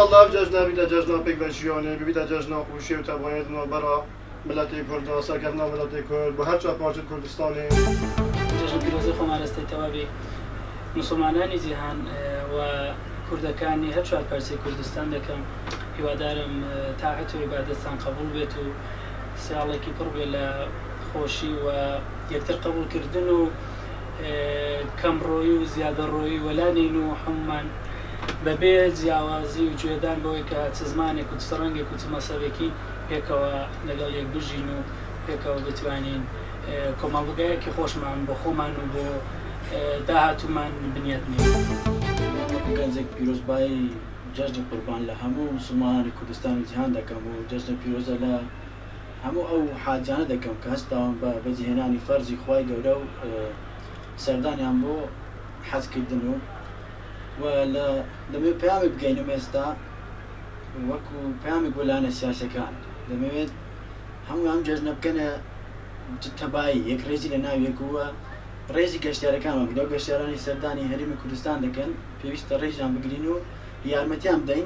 الله ججنا بيدا ججنا بيك بنشيوني بيدا ججنا خوشي وتبعيدنا برا ملتي كرد سكرنا ملتي كرد بهرشا بارت كردستاني جژن پیرۆزی خۆمان ئەستێتەوە بێ مسلمانانی جیهان و کوردەکانی هەر چوار پەرسی کوردستان دەکەم هیوادارم تاعەت و عیبادەتتان قبول بێت و ساڵێکی پڕ بێ لە خۆشی و یەکتر قبولکردن و کەمڕۆیی و زیادەڕۆیی وەلانین و هەمومان بەبێ جیاوازی و گوێدان بەوەی کە چ زمانێک و چ ڕەنگێک و چ مەسەبێکی پێکەوە لەگەڵ یەک بژین و پێکەوە بتوانین کۆمەڵگەیەکی خۆشمان بۆ خۆمان و بۆ داهاتومان بنیاتنی. گەنجێک پیرۆزبایی جەژنی قوربان لە هەموو مسلمانانی کوردستان و جیهان دەکەم و جەژنە پیرۆزە لە هەموو ئەو حاجانە دەکەم کە هەستاوان بە بەجێهێنانی فەرزی خوای گەورە و سەردانیان بۆ حەزکردن و دەمەوێت پەیامێک بگەینم ئێستا وەکو پەیامێک بۆ لایەنە سیاسەکان دەمەوێت هەموو ئەم جەژنە بکەنە تەبایی یەک ڕێزی لە ناوێکووە ڕێزی گەشتیارەکانمان لەو گەشتیارانی سەردانی هەرێمی کوردستان دەکەن پێویستە ڕێژیان بگرین و یارمەتیان بدەین.